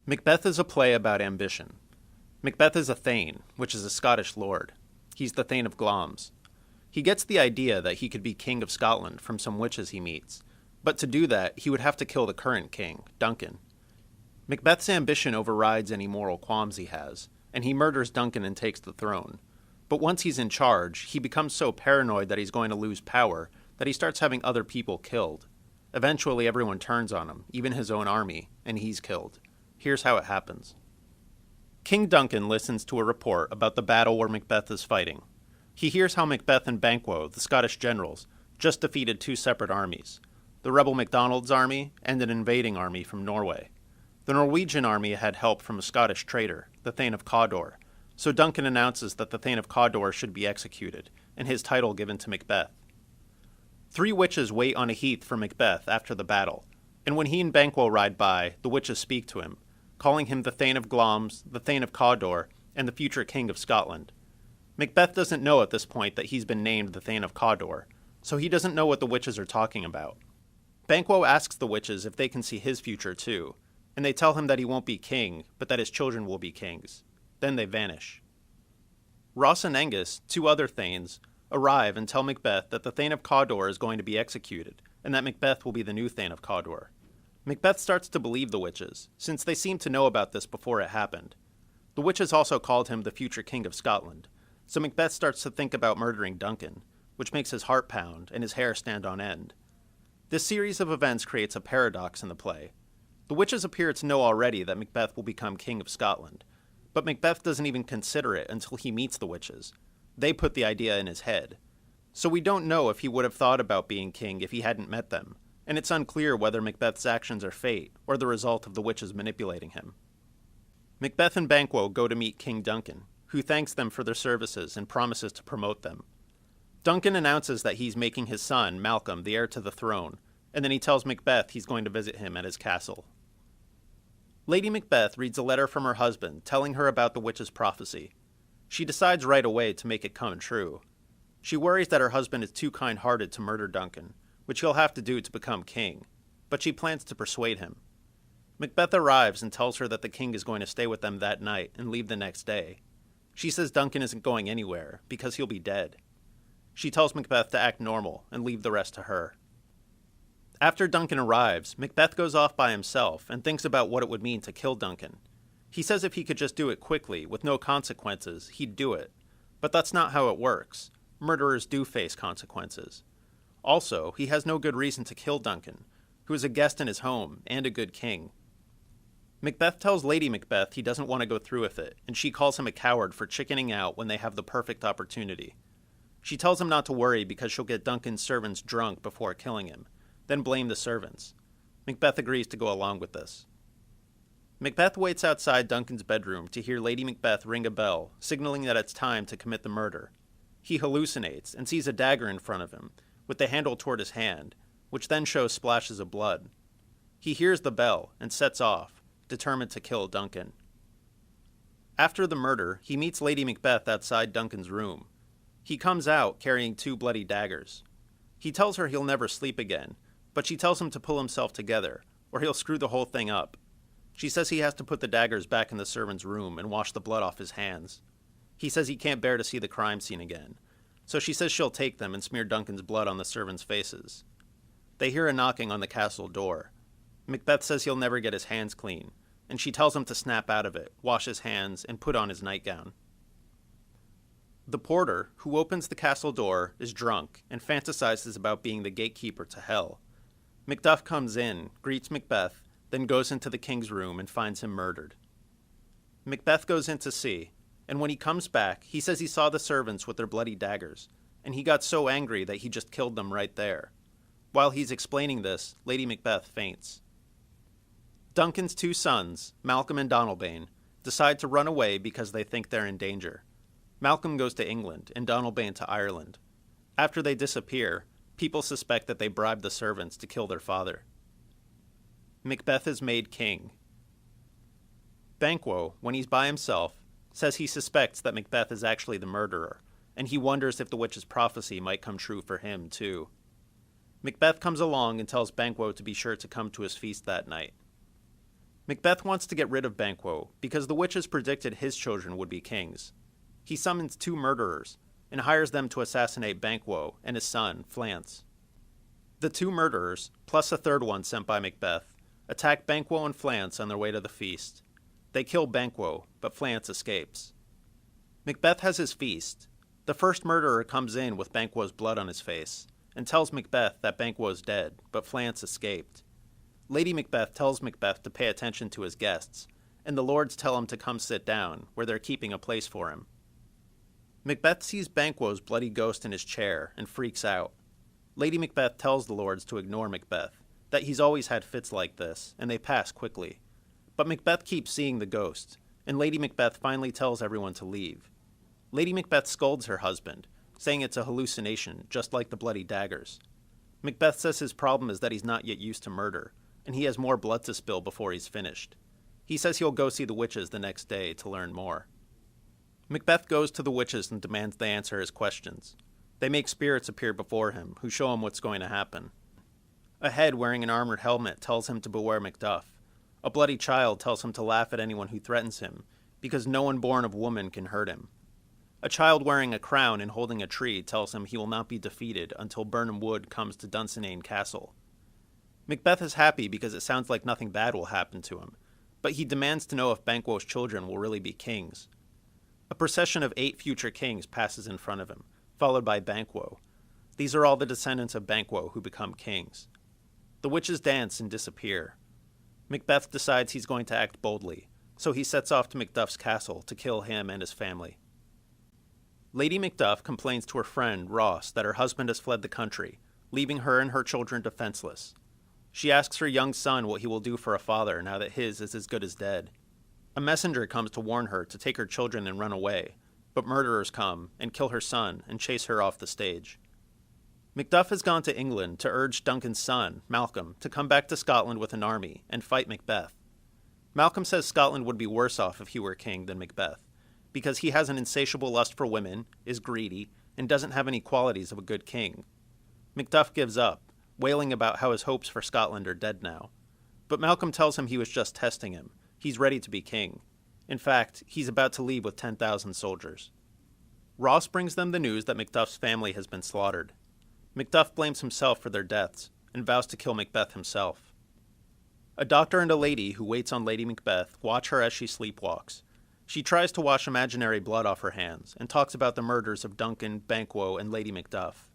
Macbeth is a play about ambition. Macbeth is a thane, which is a Scottish lord. He's the Thane of Glamis. He gets the idea that he could be king of Scotland from some witches he meets, but to do that, he would have to kill the current king, Duncan. Macbeth's ambition overrides any moral qualms he has, and he murders Duncan and takes the throne. But once he's in charge, he becomes so paranoid that he's going to lose power that he starts having other people killed. Eventually, everyone turns on him, even his own army, and he's killed. Here's how it happens. King Duncan listens to a report about the battle where Macbeth is fighting. He hears how Macbeth and Banquo, the Scottish generals, just defeated two separate armies, the rebel MacDonald's army and an invading army from Norway. The Norwegian army had help from a Scottish traitor, the Thane of Cawdor, so Duncan announces that the Thane of Cawdor should be executed, and his title given to Macbeth. Three witches wait on a heath for Macbeth after the battle, and when he and Banquo ride by, the witches speak to him, calling him the Thane of Glamis, the Thane of Cawdor, and the future King of Scotland. Macbeth doesn't know at this point that he's been named the Thane of Cawdor, so he doesn't know what the witches are talking about. Banquo asks the witches if they can see his future too, and they tell him that he won't be king, but that his children will be kings. Then they vanish. Ross and Angus, two other Thanes, arrive and tell Macbeth that the Thane of Cawdor is going to be executed, and that Macbeth will be the new Thane of Cawdor. Macbeth starts to believe the witches, since they seem to know about this before it happened. The witches also called him the future King of Scotland, so Macbeth starts to think about murdering Duncan, which makes his heart pound and his hair stand on end. This series of events creates a paradox in the play. The witches appear to know already that Macbeth will become King of Scotland, but Macbeth doesn't even consider it until he meets the witches. They put the idea in his head. So we don't know if he would have thought about being king if he hadn't met them, and it's unclear whether Macbeth's actions are fate or the result of the witches manipulating him. Macbeth and Banquo go to meet King Duncan, who thanks them for their services and promises to promote them. Duncan announces that he's making his son, Malcolm, the heir to the throne, and then he tells Macbeth he's going to visit him at his castle. Lady Macbeth reads a letter from her husband telling her about the witch's prophecy. She decides right away to make it come true. She worries that her husband is too kind-hearted to murder Duncan, which he'll have to do to become king, but she plans to persuade him. Macbeth arrives and tells her that the king is going to stay with them that night and leave the next day. She says Duncan isn't going anywhere because he'll be dead. She tells Macbeth to act normal and leave the rest to her. After Duncan arrives, Macbeth goes off by himself and thinks about what it would mean to kill Duncan. He says if he could just do it quickly, with no consequences, he'd do it. But that's not how it works. Murderers do face consequences. Also, he has no good reason to kill Duncan, who is a guest in his home and a good king. Macbeth tells Lady Macbeth he doesn't want to go through with it, and she calls him a coward for chickening out when they have the perfect opportunity. She tells him not to worry because she'll get Duncan's servants drunk before killing him, then blame the servants. Macbeth agrees to go along with this. Macbeth waits outside Duncan's bedroom to hear Lady Macbeth ring a bell, signaling that it's time to commit the murder. He hallucinates and sees a dagger in front of him, with the handle toward his hand, which then shows splashes of blood. He hears the bell and sets off, determined to kill Duncan. After the murder, he meets Lady Macbeth outside Duncan's room. He comes out carrying two bloody daggers. He tells her he'll never sleep again, but she tells him to pull himself together, or he'll screw the whole thing up. She says he has to put the daggers back in the servant's room and wash the blood off his hands. He says he can't bear to see the crime scene again, so she says she'll take them and smear Duncan's blood on the servants' faces. They hear a knocking on the castle door. Macbeth says he'll never get his hands clean, and she tells him to snap out of it, wash his hands, and put on his nightgown. The porter, who opens the castle door, is drunk and fantasizes about being the gatekeeper to hell. Macduff comes in, greets Macbeth, then goes into the king's room and finds him murdered. Macbeth goes in to see, and when he comes back, he says he saw the servants with their bloody daggers, and he got so angry that he just killed them right there. While he's explaining this, Lady Macbeth faints. Duncan's two sons, Malcolm and Donalbain, decide to run away because they think they're in danger. Malcolm goes to England and Donalbain to Ireland. After they disappear, people suspect that they bribed the servants to kill their father. Macbeth is made king. Banquo, when he's by himself, says he suspects that Macbeth is actually the murderer, and he wonders if the witch's prophecy might come true for him, too. Macbeth comes along and tells Banquo to be sure to come to his feast that night. Macbeth wants to get rid of Banquo because the witches predicted his children would be kings. He summons 2 murderers and hires them to assassinate Banquo and his son, Flance. The 2 murderers, plus a third one sent by Macbeth, attack Banquo and Flance on their way to the feast. They kill Banquo, but Flance escapes. Macbeth has his feast. The first murderer comes in with Banquo's blood on his face and tells Macbeth that Banquo is dead, but Flance escaped. Lady Macbeth tells Macbeth to pay attention to his guests, and the lords tell him to come sit down, where they're keeping a place for him. Macbeth sees Banquo's bloody ghost in his chair and freaks out. Lady Macbeth tells the lords to ignore Macbeth, that he's always had fits like this, and they pass quickly. But Macbeth keeps seeing the ghost, and Lady Macbeth finally tells everyone to leave. Lady Macbeth scolds her husband, saying it's a hallucination, just like the bloody daggers. Macbeth says his problem is that he's not yet used to murder, and he has more blood to spill before he's finished. He says he'll go see the witches the next day to learn more. Macbeth goes to the witches and demands they answer his questions. They make spirits appear before him, who show him what's going to happen. A head wearing an armored helmet tells him to beware Macduff. A bloody child tells him to laugh at anyone who threatens him, because no one born of woman can hurt him. A child wearing a crown and holding a tree tells him he will not be defeated until Birnam Wood comes to Dunsinane Castle. Macbeth is happy because it sounds like nothing bad will happen to him, but he demands to know if Banquo's children will really be kings. A procession of 8 future kings passes in front of him, followed by Banquo. These are all the descendants of Banquo who become kings. The witches dance and disappear. Macbeth decides he's going to act boldly, so he sets off to Macduff's castle to kill him and his family. Lady Macduff complains to her friend, Ross, that her husband has fled the country, leaving her and her children defenseless. She asks her young son what he will do for a father now that his is as good as dead. A messenger comes to warn her to take her children and run away, but murderers come and kill her son and chase her off the stage. Macduff has gone to England to urge Duncan's son, Malcolm, to come back to Scotland with an army and fight Macbeth. Malcolm says Scotland would be worse off if he were king than Macbeth, because he has an insatiable lust for women, is greedy, and doesn't have any qualities of a good king. Macduff gives up, wailing about how his hopes for Scotland are dead now. But Malcolm tells him he was just testing him. He's ready to be king. In fact, he's about to leave with 10,000 soldiers. Ross brings them the news that Macduff's family has been slaughtered. Macduff blames himself for their deaths and vows to kill Macbeth himself. A doctor and a lady who waits on Lady Macbeth watch her as she sleepwalks. She tries to wash imaginary blood off her hands and talks about the murders of Duncan, Banquo, and Lady Macduff.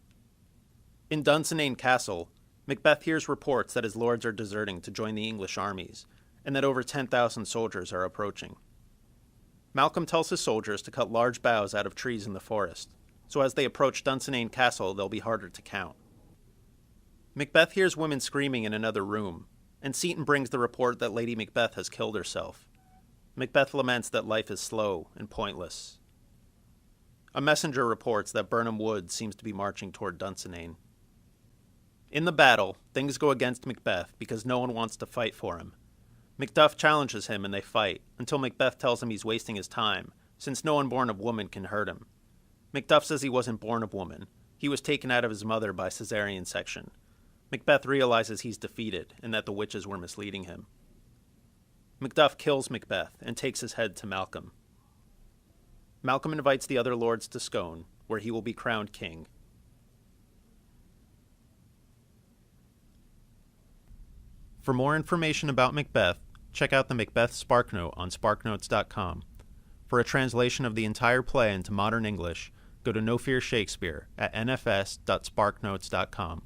In Dunsinane Castle, Macbeth hears reports that his lords are deserting to join the English armies, and that over 10,000 soldiers are approaching. Malcolm tells his soldiers to cut large boughs out of trees in the forest, so as they approach Dunsinane Castle they'll be harder to count. Macbeth hears women screaming in another room, and Seaton brings the report that Lady Macbeth has killed herself. Macbeth laments that life is slow and pointless. A messenger reports that Birnam Wood seems to be marching toward Dunsinane. In the battle, things go against Macbeth because no one wants to fight for him. Macduff challenges him and they fight, until Macbeth tells him he's wasting his time, since no one born of woman can hurt him. Macduff says he wasn't born of woman. He was taken out of his mother by cesarean section. Macbeth realizes he's defeated and that the witches were misleading him. Macduff kills Macbeth and takes his head to Malcolm. Malcolm invites the other lords to Scone, where he will be crowned king. For more information about Macbeth, check out the Macbeth SparkNote on sparknotes.com. For a translation of the entire play into modern English, go to No Fear Shakespeare at nfs.sparknotes.com.